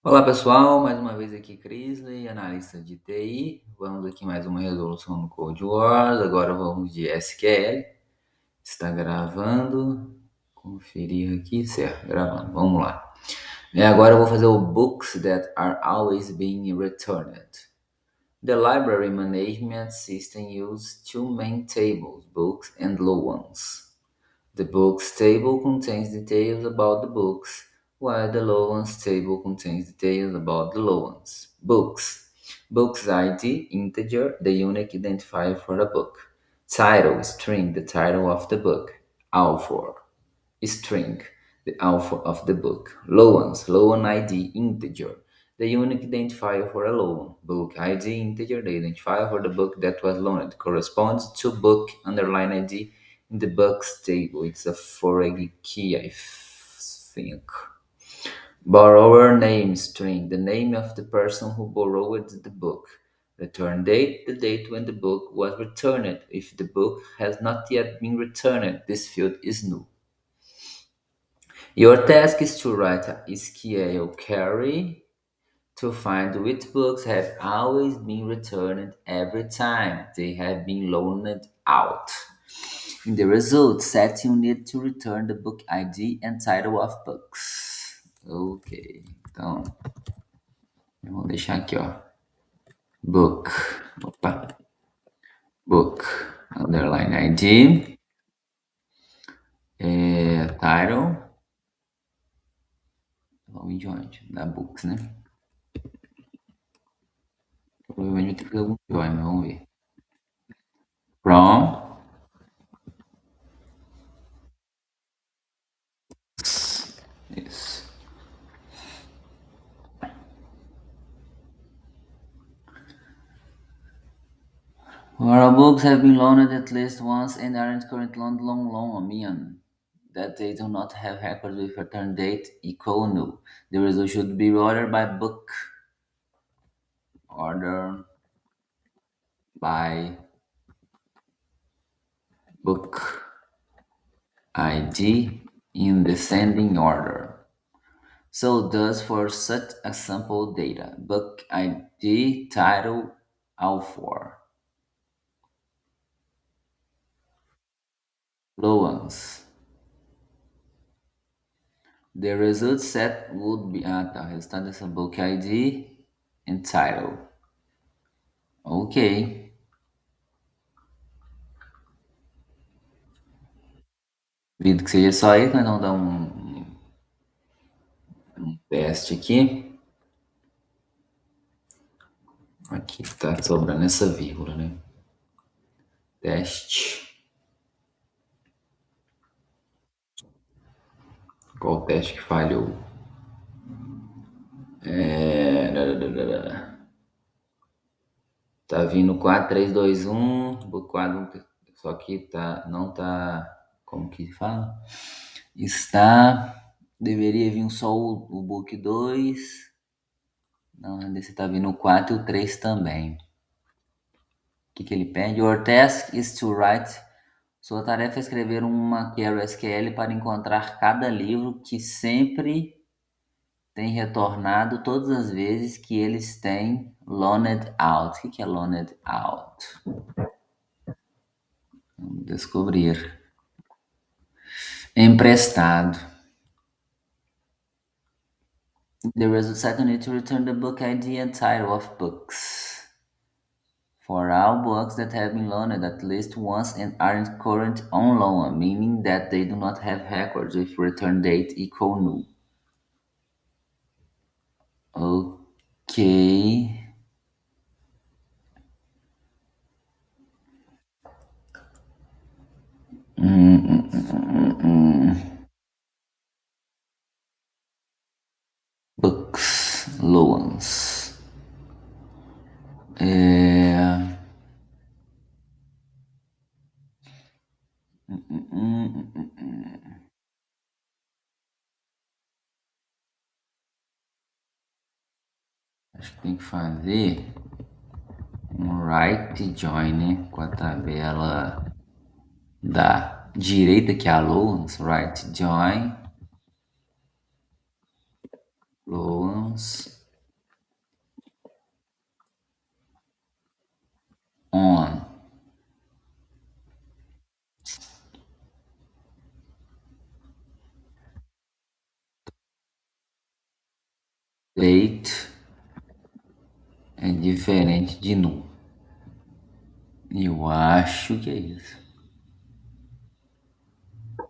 Olá pessoal, mais uma vez aqui Crisley, analista de TI. Vamos aqui mais uma resolução no Code Wars. Agora vamos de SQL. Está gravando. Conferir aqui, certo, gravando. Vamos lá. Agora eu vou fazer o books that are always being returned. The library management system uses two main tables, books and low ones. The books table contains details about the books, while the low ones table contains details about the low ones. Books. Books ID, integer, the unique identifier for a book. Title, string, the title of the book. Author, string, the author of the book. Low ones, low one ID, integer, the unique identifier for a low one. Book ID, integer, the identifier for the book that was loaned, corresponds to book underline ID in the books table. It's a foreign key, I think. Borrower name string, the name of the person who borrowed the book. Return date, the date when the book was returned. If the book has not yet been returned, this field is null. Your task is to write a SQL query to find which books have always been returned every time they have been loaned out. In the result set, you need to return the book ID and title of books. Ok, então vamos deixar aqui, ó. Book, opa, book, underline ID, title, vamos de onde? Da books, né? Provavelmente vai ter que fazer algum join, mas vamos ver. From, isso. Our books have been loaned at least once and aren't current loan, mean that they do not have records with return date equal null. The result should be ordered by book, order by book ID in descending order. So thus for such a sample data, book ID, title, author. Low ones. The result set would be tá, o resultado dessa book ID and title. Ok. Duvido que seja só isso, mas vamos dar um teste aqui. Aqui tá sobrando essa vírgula, né? Teste. Qual o teste que falhou? Tá vindo 4, 3, 2, 1. Quadro, só que tá, não tá. Como que fala? Está. Deveria vir só o book 2. Não, desse tá vindo o 4 e o 3 também. O que ele pede? Your task is to write. Sua tarefa é escrever uma query SQL para encontrar cada livro que sempre tem retornado todas as vezes que eles têm loaned out. O que é loaned out? Vamos descobrir. Emprestado. The result set you need to return the book ID and title of books. For all books that have been loaned at least once and aren't current on loan, meaning that they do not have records with return date equal null. Ok. Books, loans. Acho que tem que fazer um right join, né? Com a tabela da direita, que é a loans, right join, loans, Date é diferente de nu. Eu acho que é isso. O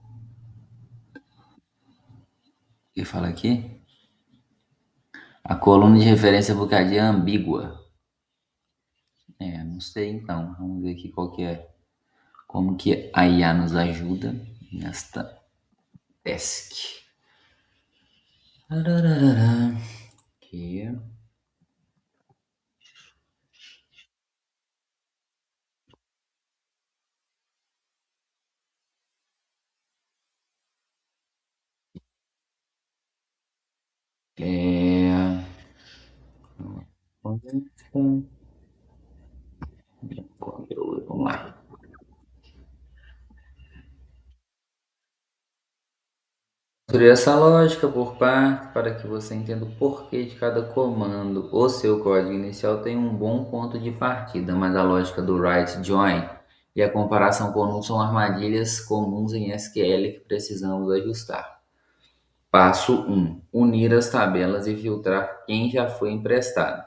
que fala aqui? A coluna de referência Bocadinha é ambígua. É, não sei então. Vamos ver aqui qual que é. Como que a IA nos ajuda nesta task. Tararara. Aqui. É... Vamos lá. Construir essa lógica por parte para que você entenda o porquê de cada comando. O seu código inicial tem um bom ponto de partida, mas a lógica do write join e a comparação com NU são armadilhas comuns em SQL que precisamos ajustar. Passo 1. Unir as tabelas e filtrar quem já foi emprestado.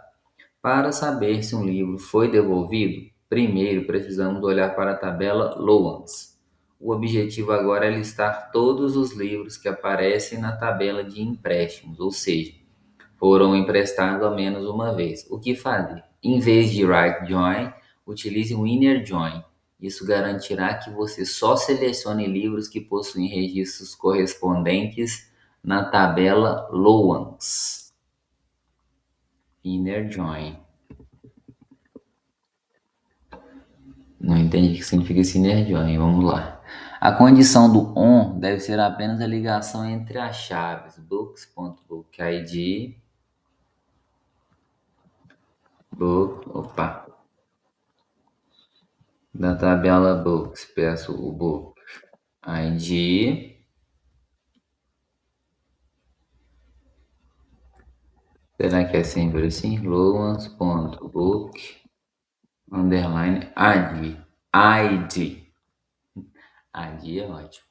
Para saber se um livro foi devolvido, primeiro precisamos olhar para a tabela Lowlands. O objetivo agora é listar todos os livros que aparecem na tabela de empréstimos, ou seja, foram emprestados ao menos uma vez. O que fazer? Em vez de write join, utilize o inner join. Isso garantirá que você só selecione livros que possuem registros correspondentes na tabela Lowlands. Inner join. Não entendi o que significa esse inner join. Vamos lá. A condição do on deve ser apenas a ligação entre as chaves books.bookid, opa, da tabela books, peço o book id, será que é sempre assim? Lowlands.book underline id, id é ótimo.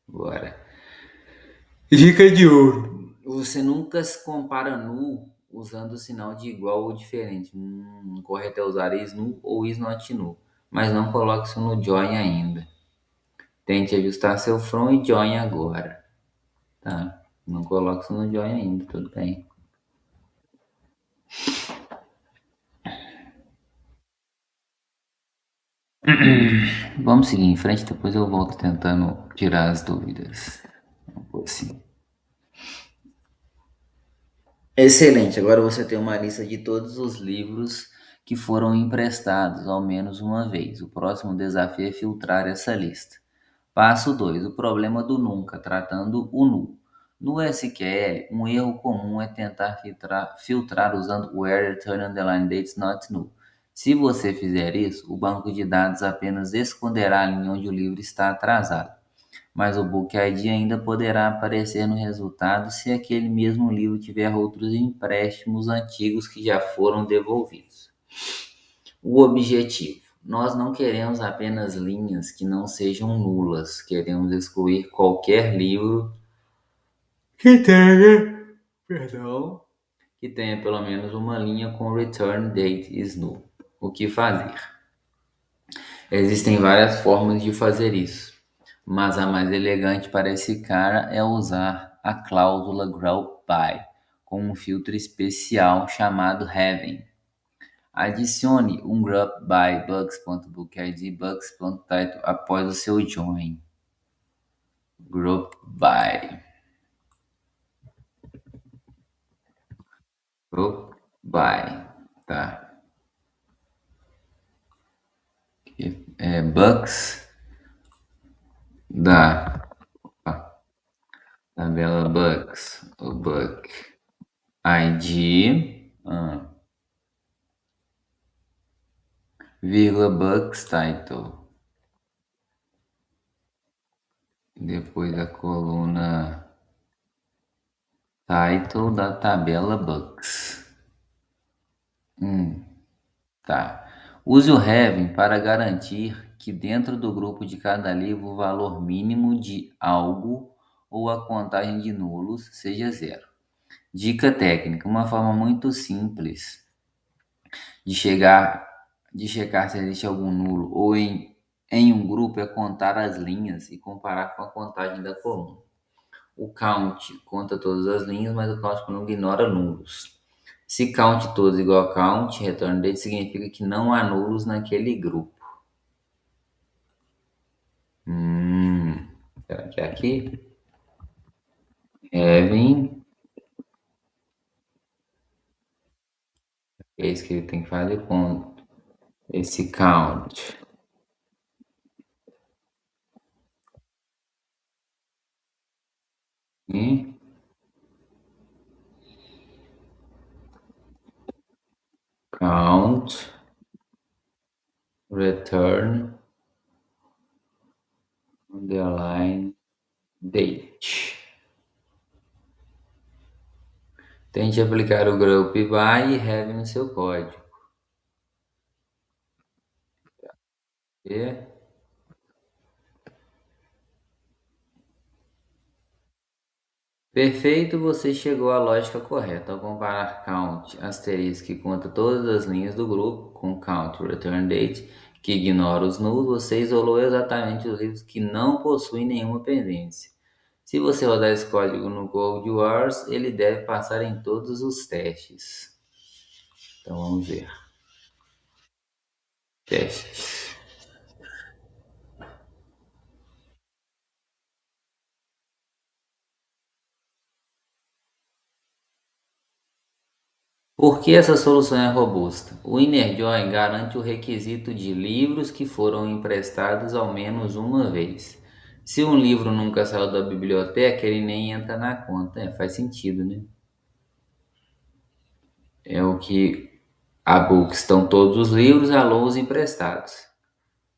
Bora. Dica de ouro. Você nunca se compara nu usando o sinal de igual ou diferente. O correto é usar is nu ou is not nu. Mas não coloque isso no join ainda. Tente ajustar seu from e join agora. Tá? Não coloque isso no join ainda, tudo bem. Vamos seguir em frente, depois eu volto tentando tirar as dúvidas. Vamos por assim. Excelente, agora você tem uma lista de todos os livros que foram emprestados ao menos uma vez. O próximo desafio é filtrar essa lista. Passo 2: o problema do nunca, tratando o nu. No SQL, um erro comum é tentar filtrar usando where return underline dates not nu. Se você fizer isso, o banco de dados apenas esconderá a linha onde o livro está atrasado, mas o Book ID ainda poderá aparecer no resultado se aquele mesmo livro tiver outros empréstimos antigos que já foram devolvidos. O objetivo: nós não queremos apenas linhas que não sejam nulas, queremos excluir qualquer livro que tenha, perdão, que tenha pelo menos uma linha com return date is null. O que fazer? Existem várias formas de fazer isso, mas a mais elegante para esse cara é usar a cláusula group by com um filtro especial chamado having. Adicione um group by bugs.bookid bugs.title após o seu join. Group by. Group by. Tá. É bugs da tabela bugs. O bug ID. Vírgula bugs title. Depois da coluna title da tabela bugs. Tá. Use o having para garantir que dentro do grupo de cada livro o valor mínimo de algo ou a contagem de nulos seja zero. Dica técnica: uma forma muito simples de chegar, de checar se existe algum nulo ou em um grupo é contar as linhas e comparar com a contagem da coluna. O count conta todas as linhas, mas o count não ignora nulos. Se count todos igual a count, return date significa que não há nulos naquele grupo. Hum, será que é aqui? Having, é isso que ele tem que fazer com esse count. E count, return, underline, date. Tente aplicar o group by e have no seu código. E perfeito, você chegou à lógica correta. Ao comparar count asterisco que conta todas as linhas do grupo com count return date que ignora os nulos, você isolou exatamente os livros que não possuem nenhuma pendência. Se você rodar esse código no Code Wars, ele deve passar em todos os testes. Então vamos ver. Testes. Por que essa solução é robusta? O InnerJoin garante o requisito de livros que foram emprestados ao menos uma vez. Se um livro nunca saiu da biblioteca, ele nem entra na conta. É, faz sentido, né? É o que a Books estão todos os livros, a Loans emprestados.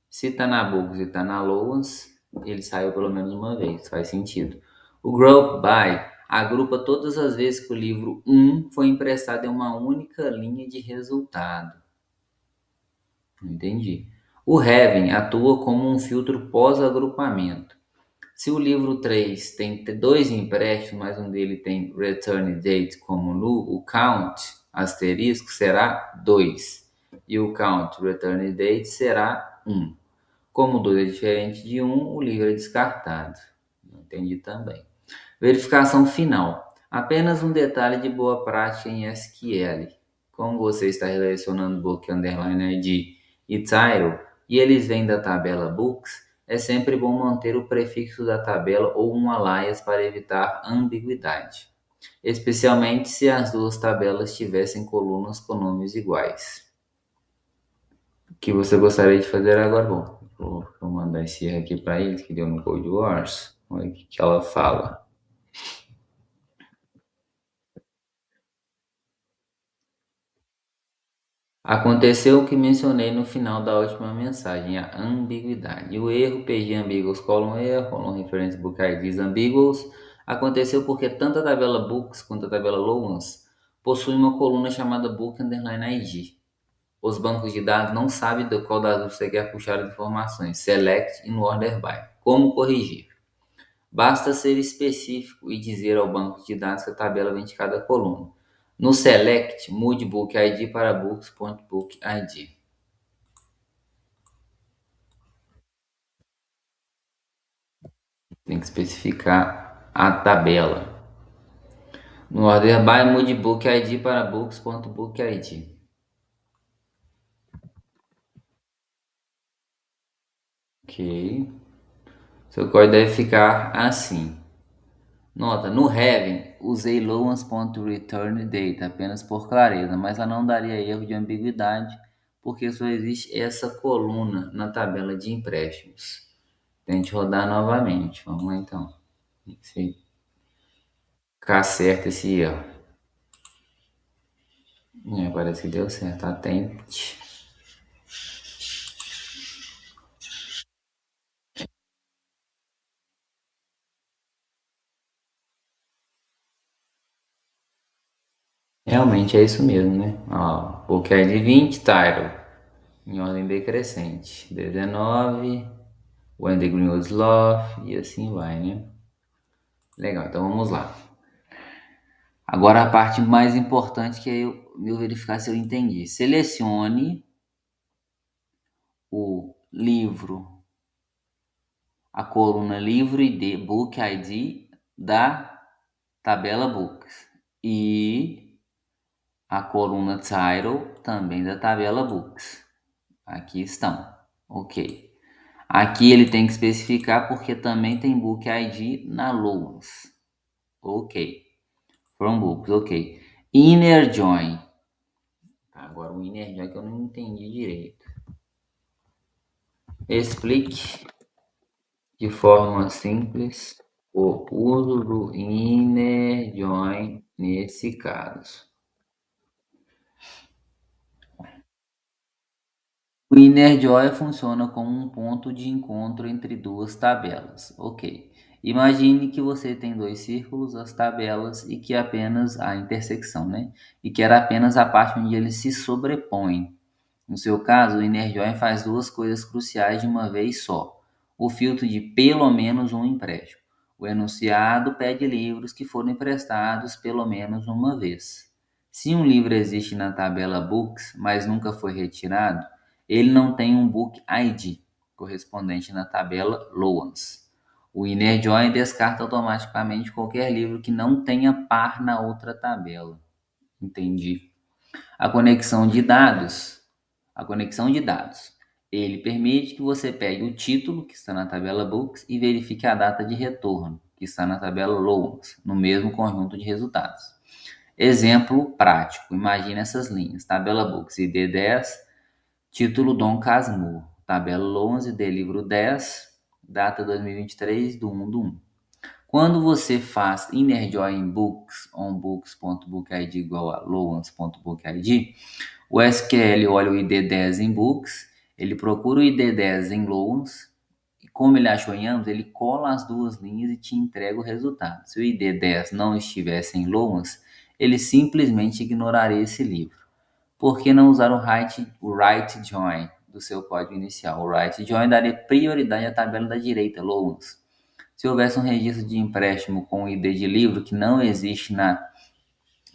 Se está na Books e está na Loans, ele saiu pelo menos uma vez. Faz sentido. O Group By agrupa todas as vezes que o livro 1 foi emprestado em uma única linha de resultado. Entendi. O Heaven atua como um filtro pós-agrupamento. Se o livro 3 tem dois empréstimos, mas um dele tem return date como nulo, o count asterisco será 2 e o count return date será 1. Como 2 é diferente de 1, o livro é descartado. Entendi também. Verificação final. Apenas um detalhe de boa prática em SQL. Como você está relacionando book underline ID e title, e eles vêm da tabela books, é sempre bom manter o prefixo da tabela ou um alias para evitar ambiguidade, especialmente se as duas tabelas tivessem colunas com nomes iguais. O que você gostaria de fazer agora? Bom, vou mandar esse erro aqui para eles que deu no Code Wars. Olha o que ela fala. Aconteceu o que mencionei no final da última mensagem, a ambiguidade. O erro PG ambiguous colon erro, colon reference book IDs ambiguous, aconteceu porque tanto a tabela books quanto a tabela lowlands possuem uma coluna chamada book underline ID. Os bancos de dados não sabem de qual das você quer puxar as informações. Select in order by. Como corrigir? Basta ser específico e dizer ao banco de dados que a tabela vem de cada coluna. No select, mude book ID para books.bookid. Tem que especificar a tabela. No order by, mude book ID para books.bookid. Ok. Seu código deve ficar assim. Nota, no Heaven, usei lowans.returnDate apenas por clareza, mas ela não daria erro de ambiguidade, porque só existe essa coluna na tabela de empréstimos. Tente rodar novamente. Vamos lá então. Se ficar certo esse erro. Parece que deu certo. Atente. Realmente é isso mesmo, né? Ó, book ID 20, title, em ordem decrescente. 19, When the Green Was Love, e assim vai, né? Legal, então vamos lá. Agora a parte mais importante que é eu verificar se eu entendi. Selecione o livro, a coluna livro ID, Book ID da tabela Books e a coluna Title também da tabela Books. Aqui estão. Ok. Aqui ele tem que especificar porque também tem Book ID na Loans. Ok. From Books, ok. Inner Join. Agora o Inner Join que eu não entendi direito. Explique de forma simples o uso do Inner Join nesse caso. O Inner Join funciona como um ponto de encontro entre duas tabelas. Ok. Imagine que você tem dois círculos, as tabelas, e que apenas a intersecção, né? E que era apenas a parte onde eles se sobrepõem. No seu caso, o Inner Join faz duas coisas cruciais de uma vez só: o filtro de pelo menos um empréstimo. O enunciado pede livros que foram emprestados pelo menos uma vez. Se um livro existe na tabela Books, mas nunca foi retirado, ele não tem um Book ID correspondente na tabela Loans. O Inner Join descarta automaticamente qualquer livro que não tenha par na outra tabela. Entendi. A conexão de dados. A conexão de dados. Ele permite que você pegue o título, que está na tabela Books, e verifique a data de retorno, que está na tabela Loans, no mesmo conjunto de resultados. Exemplo prático. Imagine essas linhas. Tabela Books ID10, título Dom Casmurro. Tabela Loans ID livro 10, data 2023 do 1 do 1. Quando você faz inner join books on books.bookid igual a loans.bookid, o SQL olha o ID10 em books, ele procura o ID10 em loans, e como ele achou em ambos, ele cola as duas linhas e te entrega o resultado. Se o ID10 não estivesse em loans, ele simplesmente ignoraria esse livro. Por que não usar o right join do seu código inicial? O right join daria prioridade à tabela da direita, loans. Se houvesse um registro de empréstimo com o ID de livro que não existe na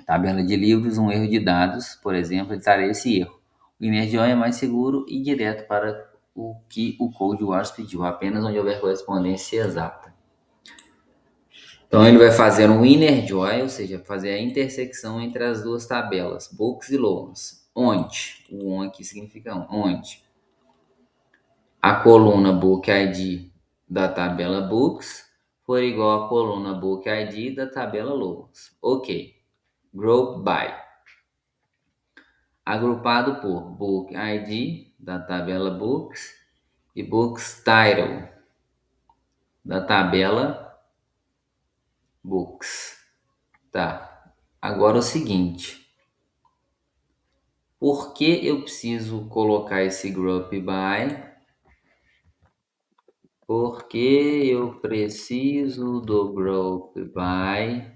tabela de livros, um erro de dados, por exemplo, ele traria esse erro. O InnerJoin é mais seguro e direto para o que o CodeWars pediu, apenas onde houver correspondência exata. Então ele vai fazer um inner join, ou seja, fazer a intersecção entre as duas tabelas, books e loans. Onde? O on aqui significa onde? A coluna book ID da tabela books for igual à coluna book ID da tabela loans. Ok. Group by. Agrupado por book ID da tabela books e books title da tabela books. Tá. Agora o seguinte. Por que eu preciso colocar esse group by? Porque eu preciso do group by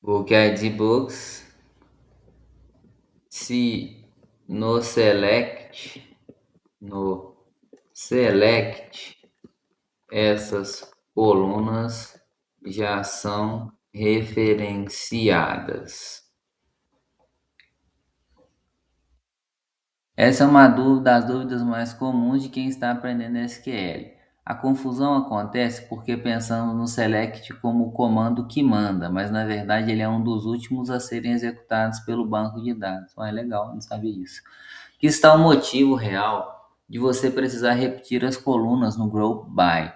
book ID books se no select essas colunas já são referenciadas. Essa é uma das dúvidas mais comuns de quem está aprendendo SQL. A confusão acontece porque pensamos no select como o comando que manda, mas na verdade ele é um dos últimos a serem executados pelo banco de dados. É legal, não sabia isso. Que está o motivo real de você precisar repetir as colunas no group by.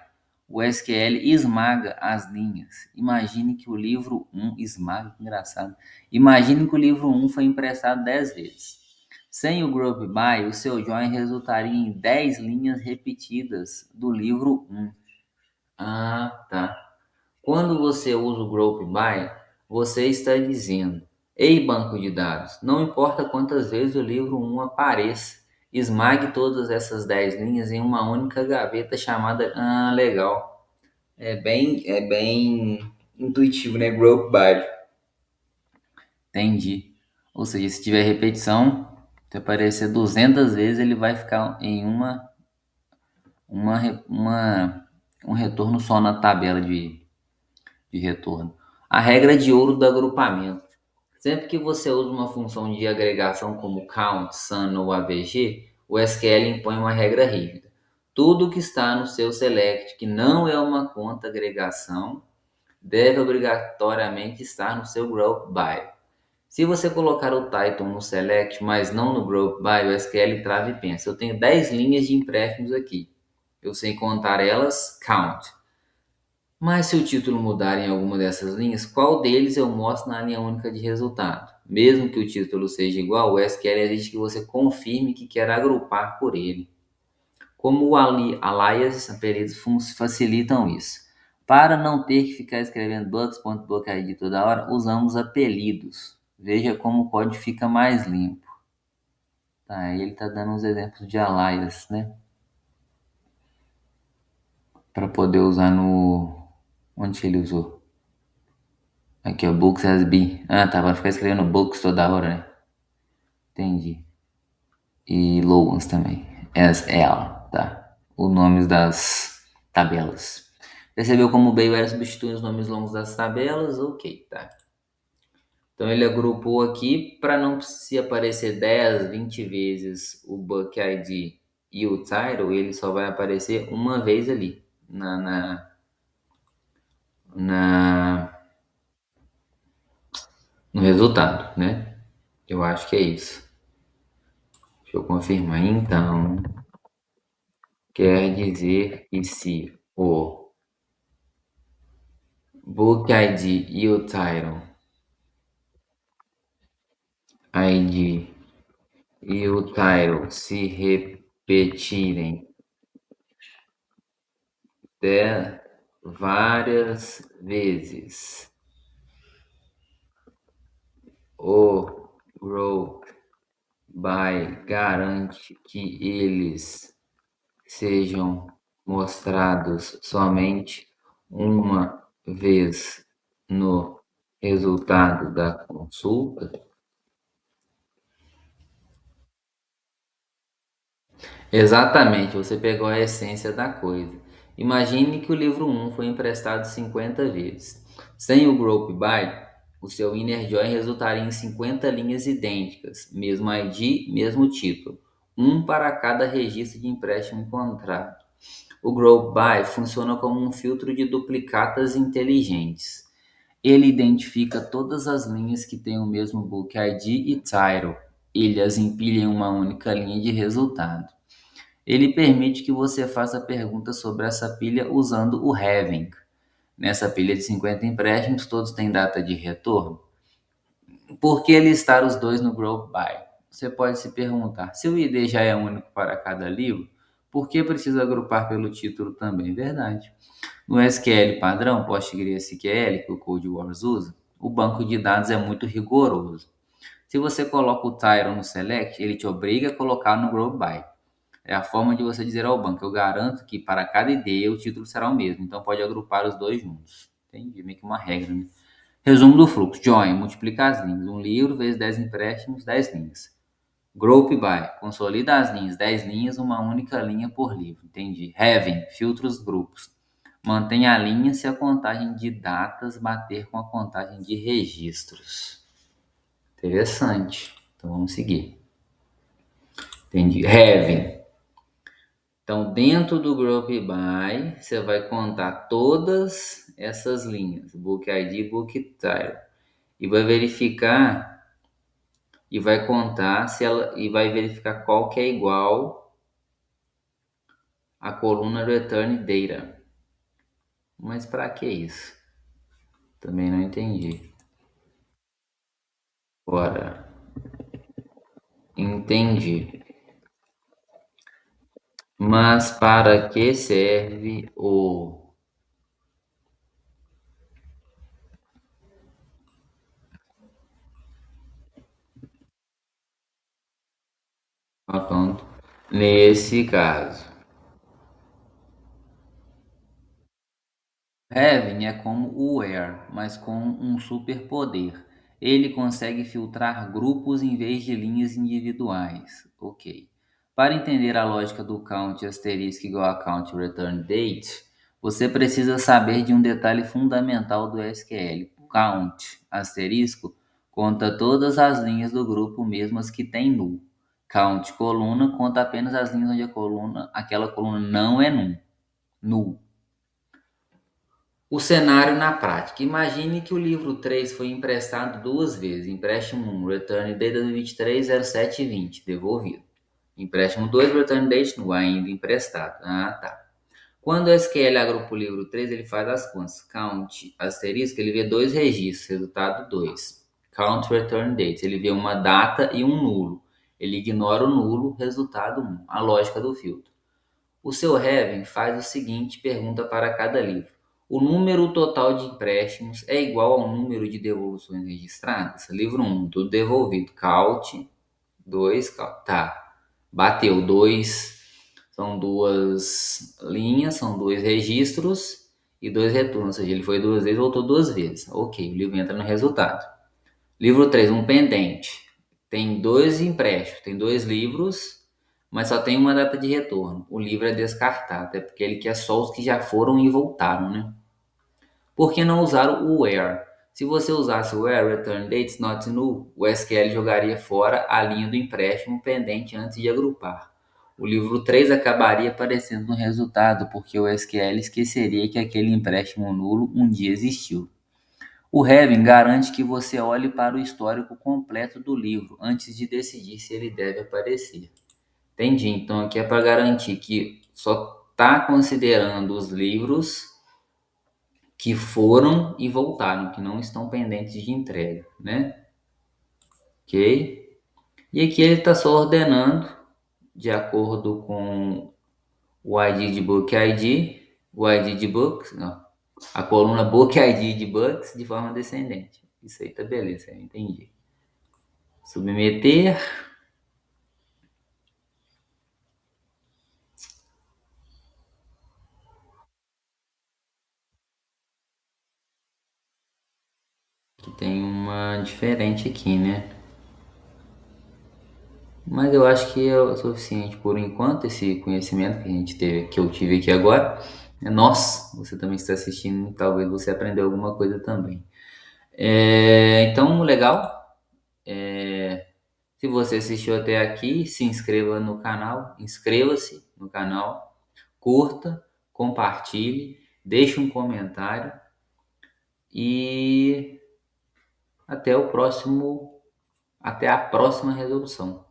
O SQL esmaga as linhas. Imagine que o livro 1 esmaga, que engraçado. Imagine que o livro 1 foi emprestado 10 vezes. Sem o group by, o seu join resultaria em 10 linhas repetidas do livro 1. Ah, tá. Quando você usa o group by, você está dizendo: ei, banco de dados, não importa quantas vezes o livro 1 apareça, esmague todas essas 10 linhas em uma única gaveta chamada. Ah, legal. É bem intuitivo, né? Group by. Entendi. Ou seja, se tiver repetição, se aparecer 200 vezes, ele vai ficar em um retorno só na tabela de retorno. A regra de ouro do agrupamento. Sempre que você usa uma função de agregação como count, sum ou avg, o SQL impõe uma regra rígida. Tudo que está no seu select que não é uma conta agregação deve obrigatoriamente estar no seu group by. Se você colocar o title no select, mas não no group by, o SQL trava e pensa: eu tenho 10 linhas de empréstimos aqui. Eu sei contar elas, count. Mas se o título mudar em alguma dessas linhas, qual deles eu mostro na linha única de resultado? Mesmo que o título seja igual, o SQL exige que você confirme que quer agrupar por ele. Como o alias apelidos facilitam isso. Para não ter que ficar escrevendo bugs.bookid toda hora, usamos apelidos. Veja como o código fica mais limpo. Tá, aí ele está dando uns exemplos de alias, né? Para poder usar no... Onde que ele usou? Aqui, ó, books has been. Ah, tá, vai ficar escrevendo books toda hora, né? Entendi. E Logans também. As ela, tá? Os nomes das tabelas. Percebeu como o Bayware substitui os nomes longos das tabelas? Ok, tá. Então ele agrupou aqui para não se aparecer 10, 20 vezes o Book ID e o title, ele só vai aparecer uma vez ali na, no resultado, né? Eu acho que é isso. Deixa eu confirmar. Então, quer dizer que se o Book ID e o Title ID e o Title se repetirem várias vezes, o Group by garante que eles sejam mostrados somente uma vez no resultado da consulta. Exatamente, você pegou a essência da coisa. Imagine que o livro 1 foi emprestado 50 vezes. Sem o Group By, o seu Inner Join resultaria em 50 linhas idênticas, mesmo ID, mesmo título, um para cada registro de empréstimo encontrado. O Group By funciona como um filtro de duplicatas inteligentes. Ele identifica todas as linhas que têm o mesmo Book ID e Title. Ele as empilha em uma única linha de resultado. Ele permite que você faça perguntas sobre essa pilha usando o having. Nessa pilha de 50 empréstimos, todos têm data de retorno. Por que listar os dois no Group By? Você pode se perguntar, se o ID já é único para cada livro, por que precisa agrupar pelo título também? Verdade. No SQL padrão, PostgreSQL, que o Code Wars usa, o banco de dados é muito rigoroso. Se você coloca o title no select, ele te obriga a colocar no Group By. É a forma de você dizer ao banco: eu garanto que para cada ID o título será o mesmo, então pode agrupar os dois juntos. Entendi, meio que uma regra, né? Resumo do fluxo: join, multiplica as linhas. Um livro vezes 10 empréstimos, 10 linhas. Group by, consolida as linhas, 10 linhas, uma única linha por livro. Entendi. Having, filtra os grupos. Mantém a linha se a contagem de datas bater com a contagem de registros. Interessante. Então vamos seguir. Entendi. Having. Então, dentro do Group By, você vai contar todas essas linhas, Book ID, Book Title, e vai verificar e vai contar se ela e vai verificar qual que é igual à coluna Return Data. Mas para que isso? Também não entendi. Ora, entendi. Mas para que serve o account nesse caso? Heaven é como o Where, mas com um superpoder. Ele consegue filtrar grupos em vez de linhas individuais. Ok. Para entender a lógica do count asterisco igual a count return date, você precisa saber de um detalhe fundamental do SQL. Count asterisco conta todas as linhas do grupo, mesmo as que têm null. Count coluna conta apenas as linhas onde aquela coluna não é null. O cenário na prática. Imagine que o livro 3 foi emprestado duas vezes. Empréstimo 1, return date 2023-07-20, devolvido. Empréstimo 2, return date no ainda emprestado. Ah, tá. Quando o SQL agrupa o livro 3, ele faz as contas. Count asterisco, ele vê dois registros, resultado 2. Count return date, ele vê uma data e um nulo. Ele ignora o nulo, resultado 1. A lógica do filtro. O seu Heaven faz o seguinte pergunta para cada livro. O número total de empréstimos é igual ao número de devoluções registradas? Livro 1, tudo devolvido. Count, 2, tá. Bateu 2, são duas linhas, são dois registros e dois retornos. Ou seja, ele foi duas vezes, voltou duas vezes. Ok, o livro entra no resultado. Livro 3, um pendente. Tem dois empréstimos, tem dois livros, mas só tem uma data de retorno. O livro é descartado, é porque ele quer só os que já foram e voltaram, né? Por que não usar o where? Se você usasse o where return dates not null, o SQL jogaria fora a linha do empréstimo pendente antes de agrupar. O livro 3 acabaria aparecendo no resultado, porque o SQL esqueceria que aquele empréstimo nulo um dia existiu. O Heaven garante que você olhe para o histórico completo do livro antes de decidir se ele deve aparecer. Entendi. Então aqui é para garantir que só está considerando os livros que foram e voltaram, que não estão pendentes de entrega, né? Ok? E aqui ele está só ordenando de acordo com o ID de Book ID, o ID de Books, não, a coluna Book ID de Books de forma descendente. Isso aí tá beleza, eu entendi. Submeter. Que tem uma diferente aqui, né? Mas eu acho que é o suficiente por enquanto esse conhecimento que a gente teve, que eu tive aqui agora. Nossa, você também está assistindo, talvez você aprendeu alguma coisa também. Então, legal. Se você assistiu até aqui, se inscreva no canal, inscreva-se no canal, curta, compartilhe, deixe um comentário e até o próximo, até a próxima resolução.